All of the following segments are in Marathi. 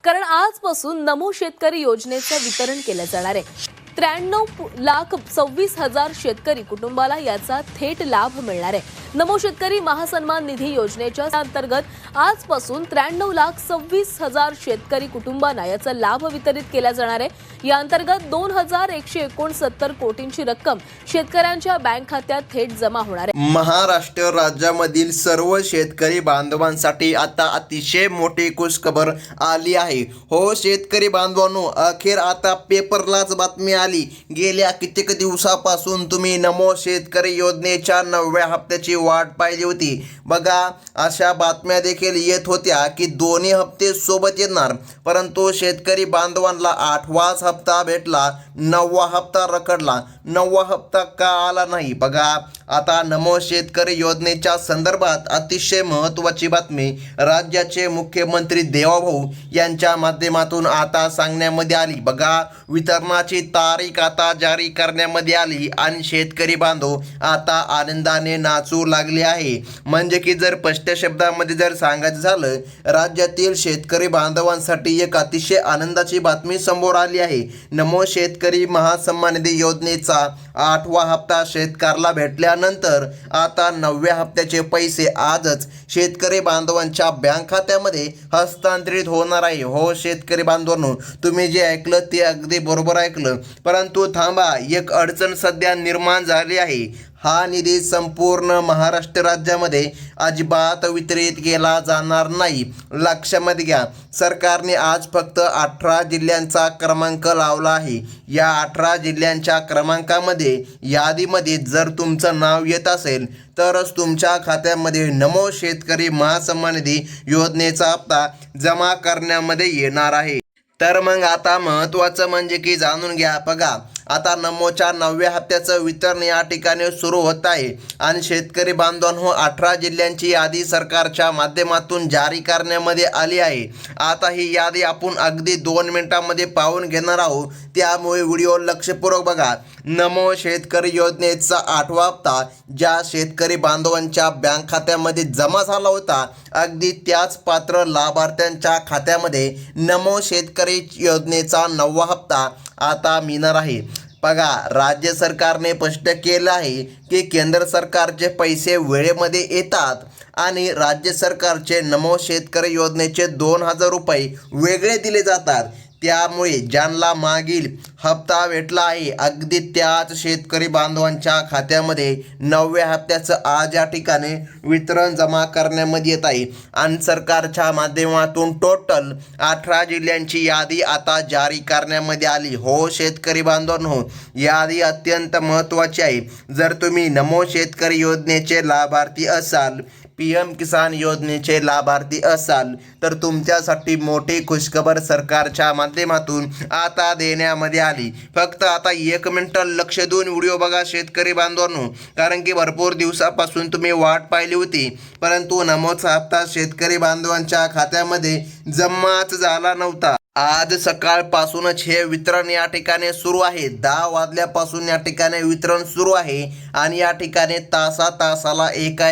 कारण आजपासून नमो शेतकरी योजनेचं वितरण केलं जाणार आहे। 93,26,000 शेतकरी कुटुंबाला याचा थेट लाभ मिळणार आहे। नमो शेतकरी महासन्मान निधी योजनेच्या अंतर्गत आजपासून 93,26,000 शेतकरी कुटुंबांना याचा लाभ वितरित केला जाणार आहे। या अंतर्गत 2,169 कोटींची रक्कम शेतकऱ्यांच्या बँक खात्यात थेट जमा होणार आहे। महाराष्ट्र राज्यामधील सर्व शेतकरी बांधवांसाठी आता अतिशय मोठी खुशखबर आली आहे। हो शेतकरी बांधवांनो, अखेर आता पेपरलाच बातमी आली। गेल्या कित्येक दिवसापासून तुम्ही नमो शेतकरी योजनेच्या 9व्या हप्त्याची वाट पाहिली होती। बघा, अशा बातम्या देखील येत होत्या की दोन्ही हप्ते सोबत येणार, परंतु शेतकरी बांधवांना 8वाच हप्ता भेटला, 9वा हप्ता रखडला। 9वा हप्ता का आला नाही? बघा, आता नमो शेतकरी योजनेच्या संदर्भात अतिशय महत्त्वाची बातमी राज्याचे मुख्यमंत्री देवाभाऊ यांच्या माध्यमातून आता सांगण्यामध्ये आली। बघा, वितरणाची तारीख आता जारी करण्यामध्ये आली आणि शेतकरी बांधव आता आनंदाने नाचू लागले आहे। म्हणजे की जर स्पष्ट शब्दामध्ये जर सांगायचं झालं, राज्यातील शेतकरी बांधवांसाठी एक अतिशय आनंदाची बातमी समोर आली आहे। नमो शेतकरी महासन्मान निधी योजनेचा 8वा हप्ता शेतकऱ्याला भेटल्यानंतर आता 9व्या हप्त्याचे पैसे आजच शेतकरी बांधवांच्या बँक खात्यामध्ये हस्तांतरित होणार आहे। हो शेतकरी बांधवांनो, तुम्ही जे ऐकलं ते अगदी बरोबर ऐकलं, परंतु थांबा, एक अडचण सध्या निर्माण झाली आहे। हा निधी संपूर्ण महाराष्ट्र राज्यामध्ये अजिबात वितरित केला जाणार नाही। लक्षामध्ये घ्या, सरकारने आज फक्त 18 जिल्ह्यांचा क्रमांक लावला आहे। या 18 जिल्ह्यांच्या क्रमांकामध्ये यादीमध्ये जर तुमचं नाव येत असेल तरच तुमच्या खात्यामध्ये नमो शेतकरी महासन्मान निधी योजनेचा हप्ता जमा करण्यामध्ये येणार आहे। तर मग आता महत्त्वाचं म्हणजे की जाणून घ्या। बघा, आता नमोच्या 9व्या हप्त्याचं वितरण या ठिकाणी सुरू होत आहे आणि शेतकरी बांधवांनो, 18 जिल्ह्यांची यादी सरकारच्या माध्यमातून जारी करण्यामध्ये आली आहे। आता ही यादी आपण अगदी 2 मिनिटांमध्ये पाहून घेणार आहोत, त्यामुळे व्हिडिओ लक्षपूर्वक बघा। नमो शेतकरी योजनेचा 8वा हप्ता ज्या शेतकरी बांधवांच्या बँक खात्यामध्ये जमा झाला होता, अगदी त्याच पात्र लाभार्थ्यांच्या खात्यामध्ये नमो शेतकरी योजनेचा 9वा हप्ता आता मिळणार आहे। बघा, राज्य सरकारने स्पष्ट केलं आहे की केंद्र सरकारचे पैसे वेळेमध्ये येतात आणि राज्य सरकारचे नमो शेतकरी योजनेचे 2,000 रुपये वेगळे दिले जातात। त्यामुळे ज्यांना मागील हप्ता भेटला आहे, अगदी त्याच शेतकरी बांधवांच्या खात्यामध्ये 9व्या हप्त्याचं आज या ठिकाणी वितरण जमा करण्यामध्ये येत आहे आणि सरकारच्या माध्यमातून टोटल 18 जिल्ह्यांची यादी आता जारी करण्यामध्ये आली। हो शेतकरी बांधवांनो, यादी अत्यंत महत्त्वाची आहे। जर तुम्ही नमो शेतकरी योजनेचे लाभार्थी असाल, PM किसान योजनेचे लाभार्थी असाल, तर तुमच्यासाठी मोठी खुशखबर सरकारच्या माध्यमातून आता देण्यामध्ये आली। फक्त आता 1 मिनिट लक्ष देऊन व्हिडिओ बघा शेतकरी बांधवांनो, कारण की भरपूर दिवसापासून तुम्ही वाट पाहिली होती, परंतु नमोचा हप्ता शेतकरी बांधवांच्या खात्यामध्ये जमाच झाला नव्हता। आज सकाळपासूनच हे वितरण या ठिकाणी सुरू आहे। 10 वाजल्यापासून या ठिकाणी वितरण सुरू आहे आणि या ठिकाणी तासाला एका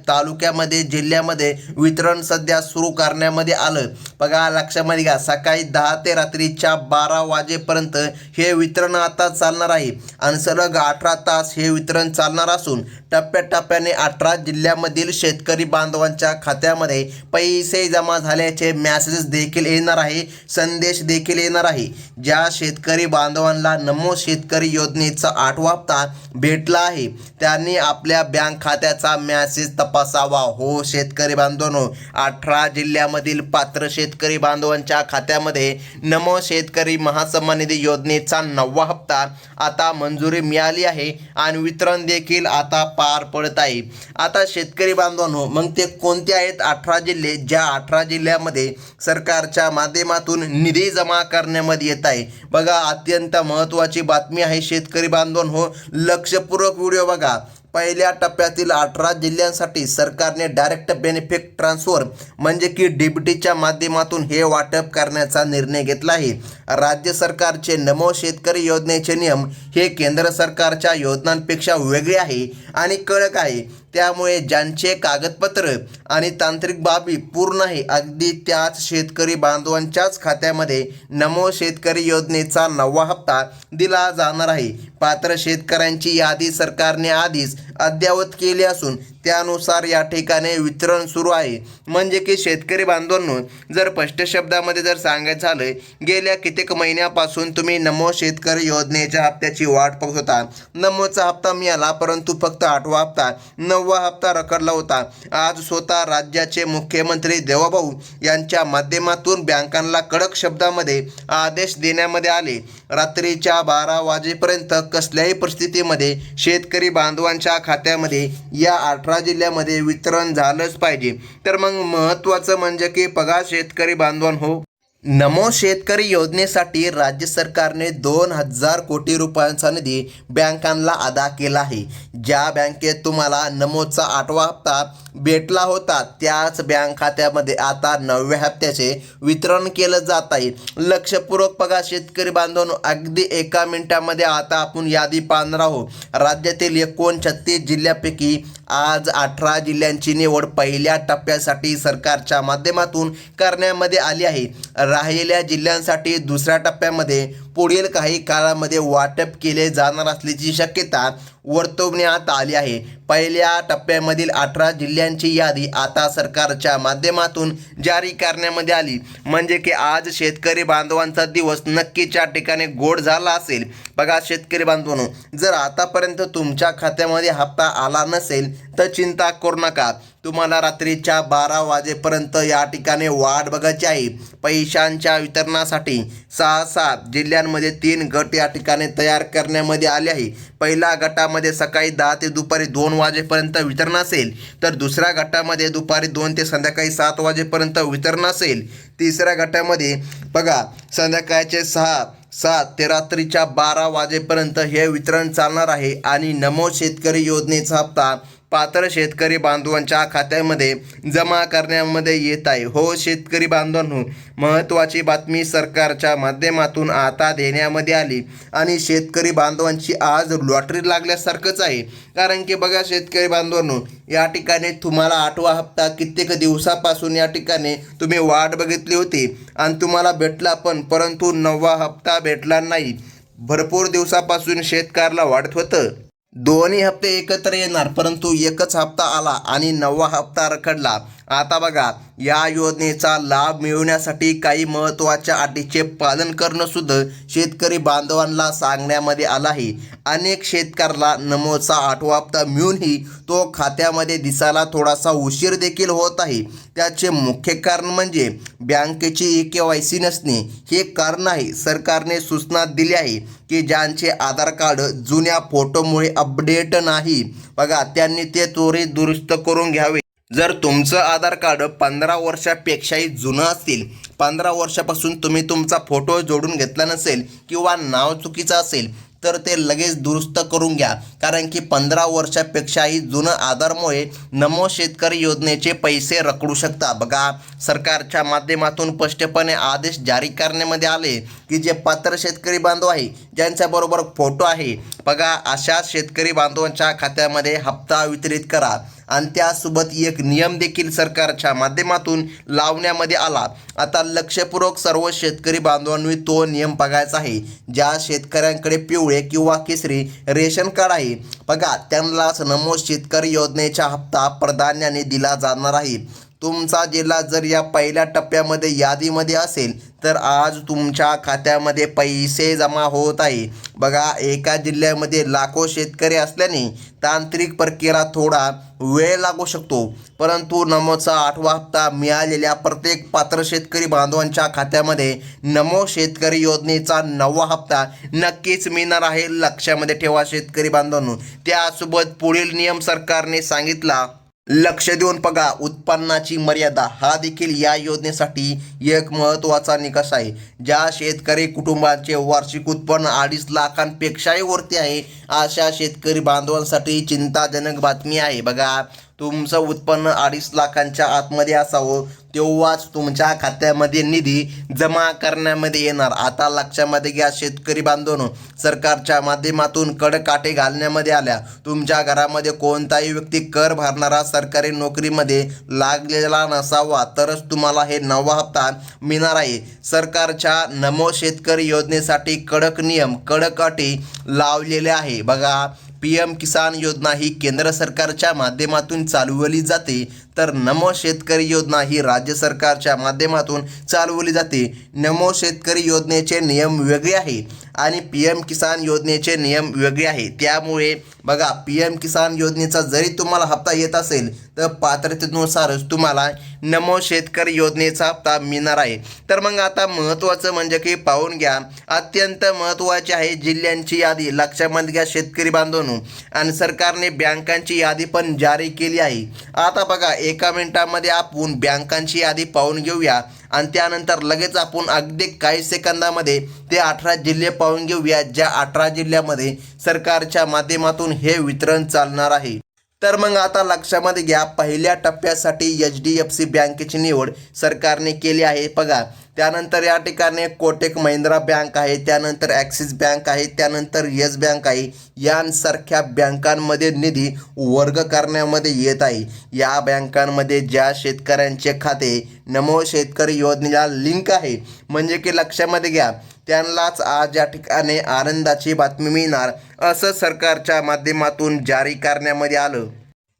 तालुक्यामध्ये जिल्ह्यामध्ये वितरण सध्या सुरू करण्यामध्ये आलं। बघा, लक्षामध्ये घ्या, सकाळी 10 ते रात्रीच्या 12 वाजेपर्यंत हे वितरण आता चालणार आहे आणि सलग 18 तास हे वितरण चालणार असून टप्प्याटप्प्याने 18 जिल्ह्यामधील शेतकरी बांधवांच्या खात्यामध्ये पैसे जमा झाल्याचे मेसेज देखील येणार आहे, संदेश देखील येणार आहे। ज्या शेतकरी बांधवांना नमो शेतकरी योजनेचा 8वा हप्ता भेटला आहे, त्यांनी आपल्या बँक खात्याचा मेसेज तपासावा। हो शेतकरी बांधवांनो, 18 जिल्ह्यामधील पात्र शेतकरी बांधवांच्या खात्यामध्ये नमो शेतकरी महासन्मान निधी योजनेचा 9वा हप्ता आता मंजुरी मिळाली आहे आणि वितरण देखील आता पार पडत आहे। आता शेतकरी बांधवांनो, मग ते कोणते आहेत 18 जिल्हे, ज्या 18 जिल्ह्यामध्ये सरकारच्या माध्यमातून निधी जमा करण्यामध्ये येत आहे? बघा, अत्यंत महत्त्वाची बातमी आहे शेतकरी बांधवांनो, लक्षपूर्वक व्हिडिओ बघा। पहिल्या टप्प्यातील 18 जिल्ह्यांसाठी सरकारने डायरेक्ट बेनिफिट ट्रान्सफर म्हणजे की डीबीटीच्या माध्यमातून हे वाटप करण्याचा निर्णय घेतला आहे। राज्य सरकारचे नमो शेतकरी योजनेचे नियम हे केंद्र सरकारच्या योजनांपेक्षा वेगळे आहे आणि कडक आहे। त्यामुळे ज्यांचे कागदपत्र आणि तांत्रिक बाबी पूर्ण आहे अगदी त्याच शेतकरी बांधवांच्याच खात्यामध्ये नमो शेतकरी योजनेचा 9वा हप्ता दिला जाणार आहे. पात्र शेतकऱ्यांची यादी सरकारने आधीच अद्ययावत केली असून त्यानुसार या ठिकाणी वितरण सुरू आहे. म्हणजे की शेतकरी बांधवांनो, जर स्पष्ट शब्दामध्ये जर सांगायचं झालं, गेल्या कित्येक महिन्यापासून तुम्ही नमो शेतकरी योजनेच्या हप्त्याची वाट पाहत होता. नमोचा हप्ता मिळाला, परंतु फक्त 8वा हप्ता, 9वा हप्ता रखडला होता. आज स्वतः राज्याचे मुख्यमंत्री देवाभाऊ यांच्या माध्यमातून बँकांना कडक शब्दामध्ये आदेश देण्यामध्ये आले. रात्रीच्या 12 वाजेपर्यंत कसल्याही परिस्थितीमध्ये शेतकरी बांधवांच्या खात्यामध्ये या 18 जिल्ह्यामध्ये वितरण झालंच पाहिजे. तर मग महत्त्वाचं म्हणजे की बघा शेतकरी बांधवांनो, नमो शेतकरी योजनेसाठी राज्य सरकारने 2000 कोटी रुपयांचा निधी बँकांना अदा केला आहे. ज्या बँकेत तुम्हाला नमोचा 8वा हप्ता भेटला होता त्याच बँक खात्यामध्ये आता 9व्या हप्त्याचे वितरण केलं जात आहे. लक्षपूर्वक बघा शेतकरी बांधवांनो, अगदी एका मिनिटामध्ये आता आपण यादी पाहणार आहोत. राज्यातील 39 जिल्ह्यापैकी आज 18 जिल्ह्यांची निवड पहिल्या टप्प्यासाठी सरकारच्या माध्यमातून करण्यामध्ये आली आहे. राहिलेल्या जिल्ह्यांसाठी दुसऱ्या टप्प्यामध्ये पुढील काही काळामध्ये वाटप केले जाणार असल्याची शक्यता वर्तवण्यात आली आहे. पहिल्या टप्प्यामधील 18 जिल्ह्यांची यादी आता सरकारच्या माध्यमातून जारी करण्यामध्ये आली. म्हणजे की आज शेतकरी बांधवांचा दिवस नक्कीच या ठिकाणी गोड झाला असेल. बघा शेतकरी बांधवांनो, जर आतापर्यंत तुमच्या खात्यामध्ये हप्ता आला नसेल तर चिंता करू नका. तुम्हाला रात्रीच्या 12 वाजेपर्यंत या ठिकाणी वाट बघायची आहे. पैशांच्या वितरणासाठी 6 जिल्ह्यांमध्ये 3 गट या ठिकाणी तयार करण्यामध्ये आले आहे. पहिल्या गटामध्ये सकाळी 10 ते दुपारी 2 वाजेपर्यंत वितरण असेल, तर दुसऱ्या गटामध्ये दुपारी 2 ते संध्याकाळी 7 वाजेपर्यंत वितरण असेल. तिसऱ्या गटामध्ये बघा संध्याकाळचे 7 ते रात्रीच्या 12 वाजेपर्यंत हे वितरण चालणार आहे. आणि नमो शेतकरी योजनेचा हप्ता पात्र शेतकरी बांधवांच्या खात्यामध्ये जमा करण्यामध्ये येत आहे. हो शेतकरी बांधवांनो, महत्त्वाची बातमी सरकारच्या माध्यमातून आता देण्यामध्ये आली आणि शेतकरी बांधवांची आज लॉटरी लागल्यासारखंच आहे. कारण की बघा शेतकरी बांधवांनो, या ठिकाणी तुम्हाला 8वा हप्ता कित्येक दिवसापासून या ठिकाणी तुम्ही वाट बघितली होती आणि तुम्हाला भेटला पण, परंतु 9वा हप्ता भेटला नाही. भरपूर दिवसापासून शेतकऱ्याला वाटत होतं दोन्ही हप्ते एकत्र येणार, परंतु एकच हप्ता आला आणि 9वा हप्ता रखडला. आता बघा या योजनेचा लाभ मिळवण्यासाठी काही महत्त्वाच्या अटीचे पालन करणं सुद्धा शेतकरी बांधवांना सांगण्यामध्ये आलं आहे. अनेक शेतकऱ्याला नमोचा 8वा हप्ता मिळूनही तो खात्यामध्ये दिसायला थोडासा उशीर देखील होत आहे. त्याचे मुख्य कारण म्हणजे बँकेची KYC नसणे हे कारण आहे. सरकारने सूचना दिली आहे की ज्यांचे आधार कार्ड जुन्या फोटोमुळे अपडेट नाही, बघा त्यांनी ते त्वरित दुरुस्त करून घ्यावे. जर तुमचं आधार कार्ड 15 वर्षापेक्षाही जुनं असतील, 15 वर्षापासून तुम्ही तुमचा फोटो जोडून घेतला नसेल किंवा नाव चुकीचं असेल तर ते लगेच दुरुस्त करून घ्या. कारण की 15 वर्षापेक्षाही जुनं आधारमुळे नमो शेतकरी योजनेचे पैसे रखडू शकतात. बघा सरकारच्या माध्यमातून स्पष्टपणे आदेश जारी करण्यामध्ये आले की जे पात्र शेतकरी बांधव आहे ज्यांच्याबरोबर फोटो आहे, बघा अशा शेतकरी बांधवांच्या खात्यामध्ये हप्ता वितरित करा. आणि त्यासोबत एक नियम देखील सरकारच्या माध्यमातून लावण्यामध्ये आला. आता लक्षपूर्वक सर्व शेतकरी बांधवांनी तो नियम बघायचा आहे. ज्या शेतकऱ्यांकडे पिवळे किंवा केसरी रेशन कार्ड आहे, बघा त्यांनाच नमो शेतकरी योजनेचा हप्ता प्राधान्याने दिला जाणार आहे. तुमचा जिल्हा जर या पहिल्या टप्प्यामध्ये यादीमध्ये असेल तर आज तुमच्या खात्यामध्ये पैसे जमा होत आहे. बघा एका जिल्ह्यामध्ये लाखो शेतकरी असल्याने तांत्रिक प्रक्रियेला थोडा वेळ लागू शकतो, परंतु नमोचा 8वा हप्ता मिळालेल्या प्रत्येक पात्र शेतकरी बांधवांच्या खात्यामध्ये नमो शेतकरी योजनेचा 9वा हप्ता नक्कीच मिळणार आहे. लक्षामध्ये ठेवा शेतकरी बांधवांनो. त्यासोबत पुढील नियम सरकारने सांगितला, लक्ष देऊन बघा. उत्पन्नाची मर्यादा हा देखील या योजनेसाठी एक महत्त्वाचा निकष आहे. ज्या शेतकरी कुटुंबाचे वार्षिक उत्पन्न 2.5 लाखांपेक्षाही वरती आहे अशा शेतकरी बांधवांसाठी चिंताजनक बातमी आहे. बघा तुमचं उत्पन्न 2.5 लाखांच्या आतमध्ये असावं, तेव्हाच तुमच्या खात्यामध्ये निधी जमा करण्यामध्ये येणार. आता लक्षामध्ये घ्या शेतकरी बांधवांनो, सरकारच्या माध्यमातून कडकाटे घालण्यामध्ये आल्या. तुमच्या घरामध्ये कोणताही व्यक्ती कर भरणारा सरकारी नोकरीमध्ये लागलेला नसावा, तरच तुम्हाला हे 9वा हप्ता मिळणार आहे. सरकारच्या नमो शेतकरी योजनेसाठी कडक नियम, कडक अटी लावलेल्या आहे. बघा, PM किसान योजना ही केंद्र सरकारच्या माध्यमातून चालवली जाते, तर नमो शेतकरी योजना ही राज्य सरकारच्या माध्यमातून चालवली जाते. नमो शेतकरी योजनेचे नियम वेगळे आहे आणि PM किसान योजनेचे नियम वेगळे आहे. त्यामुळे बघा, PM किसान योजनेचा जरी तुम्हाला हप्ता येत असेल तर पात्रतेनुसारच तुम्हाला नमो शेतकरी योजनेचा हप्ता मिळणार आहे. तर मग आता महत्त्वाचं म्हणजे की पाहून घ्या, अत्यंत महत्त्वाची आहे जिल्ह्यांची यादी. लक्षामध्ये घ्या शेतकरी बांधवांनो, आणि सरकारने बँकांची यादी पण जारी केली आहे. आता बघा, एका मिनिटामध्ये आपण बँकांची यादी पाहून घेऊया आणि त्यानंतर लगेच आपण अगदी काही सेकंदामध्ये ते 18 जिल्हे पाहून घेऊया, ज्या 18 जिल्ह्यामध्ये सरकारच्या माध्यमातून हे वितरण चालणार आहे. तर मग आता लक्षामध्ये घ्या, पहिल्या टप्प्यासाठी HDFC बँकेची निवड सरकारने केली आहे. बघा, त्यानंतर या ठिकाणी कोटक महिंद्रा बँक आहे, त्यानंतर ॲक्सिस बँक आहे, त्यानंतर येस बँक आहे. यांसारख्या बँकांमध्ये निधी वर्ग करण्यामध्ये येत आहे. या बँकांमध्ये ज्या शेतकऱ्यांचे खाते नमो शेतकरी योजनेला लिंक आहे, म्हणजे की लक्षामध्ये घ्या, त्यांनाच आज या ठिकाणी आनंदाची बातमी मिळणार, असं सरकारच्या माध्यमातून जारी करण्यामध्ये आलं.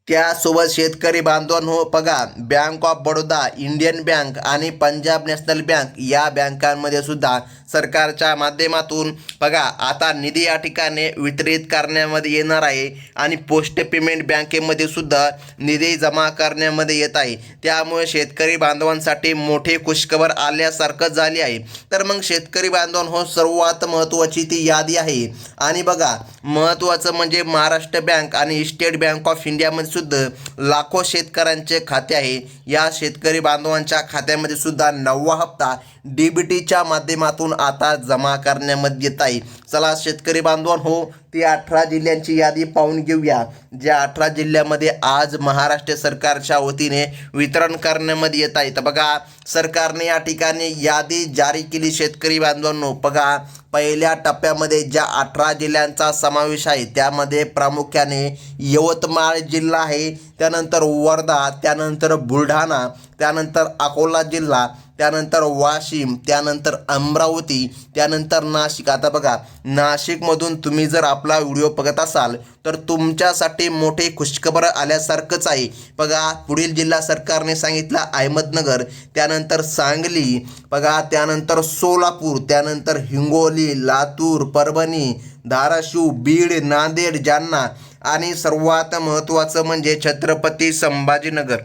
त्यासोबत शेतकरी बांधवांनो, बघा, bank of Baroda, Indian bank आणि पंजाब नॅशनल बँक या बँकांमध्ये सुद्धा सरकारच्या माध्यमातून बघा आता निधी या ठिकाणी वितरित करण्यामध्ये येणार आहे आणि पोस्ट पेमेंट बँकेमध्ये सुद्धा निधी जमा करण्यामध्ये येत आहे. त्यामुळे शेतकरी बांधवांसाठी मोठी खुशखबर आल्यासारखं झाली आहे. तर मग शेतकरी बांधवांनो, सर्वात महत्त्वाची ती यादी आहे. आणि बघा, महत्त्वाचं म्हणजे महाराष्ट्र बँक आणि स्टेट बँक ऑफ इंडियामध्ये सुद्धा लाखो शेतकऱ्यांचे खाते आहे. या शेतकरी बांधवांच्या खात्यामध्ये सुद्धा 9वा हप्ता DBTच्या माध्यमातून आता जमा करण्यामध्ये येत आहे. चला शेतकरी बांधवांनो, ती 18 जिल्ह्यांची यादी पाहून घेऊया, ज्या 18 जिल्ह्यामध्ये आज महाराष्ट्र सरकारच्या वतीने वितरण करण्यामध्ये येत आहे. तर बघा, सरकारने या ठिकाणी यादी जारी केली. शेतकरी बांधवांनो, बघा, पहिल्या टप्प्यामध्ये ज्या 18 जिल्ह्यांचा समावेश आहे त्यामध्ये प्रामुख्याने यवतमाळ जिल्हा आहे, त्यानंतर वर्धा, त्यानंतर बुलढाणा, त्यानंतर अकोला जिल्हा, त्यानंतर वाशिम, त्यानंतर अमरावती, त्यानंतर नाशिक. आता बघा, नाशिकमधून तुम्ही जर आपला व्हिडिओ बघत असाल तर तुमच्यासाठी मोठी खुशखबर आल्यासारखंच आहे. बघा, पुढील जिल्हा सरकारने सांगितला अहमदनगर, त्यानंतर सांगली, बघा, त्यानंतर सोलापूर, त्यानंतर हिंगोली, लातूर, परभणी, धाराशिव, बीड, नांदेड, जालना आणि सर्वात महत्त्वाचं म्हणजे छत्रपती संभाजीनगर.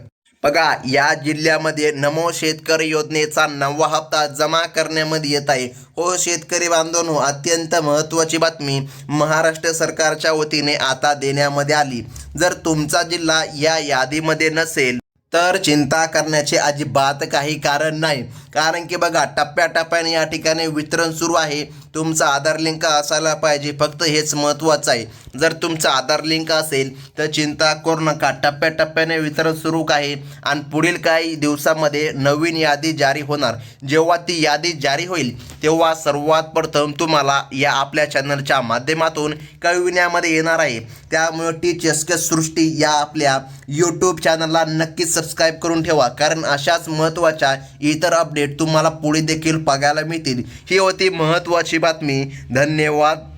बघा, या जिल्ह्यामध्ये नमो शेतकरी योजनेचा 9वा हप्ता जमा करण्यामध्ये येत आहे. हो शेतकरी बांधवांनो, अत्यंत महत्त्वाची बातमी महाराष्ट्र सरकारच्या वतीने आता देण्यामध्ये आली. जर तुमचा जिल्हा या यादीमध्ये नसेल तर चिंता करण्याचे अजिबात काही कारण नाही, कारण की बघा, टप्प्याटप्प्याने या ठिकाणी वितरण सुरू आहे. तुमचा आधार लिंक असायला पाहिजे, फक्त हेच महत्त्वाचं आहे. जर तुमचा आधार लिंक असेल तर चिंता करू नका, टप्प्याटप्प्याने वितरण सुरू आहे आणि पुढील काही दिवसामध्ये नवीन यादी जारी होणार. जेव्हा ती यादी जारी होईल तेव्हा सर्वात प्रथम तुम्हाला या आपल्या चॅनलच्या माध्यमातून कळविण्यामध्ये येणार आहे. त्यामुळे टीचर्स सृष्टी या आपल्या यूट्यूब चॅनलला नक्कीच सबस्क्राईब करून ठेवा, कारण अशाच महत्त्वाच्या इतर अपडेट तुम्हाला पुढे देखील बघायला मिळतील. ही होती महत्त्वाची बातमी. धन्यवाद.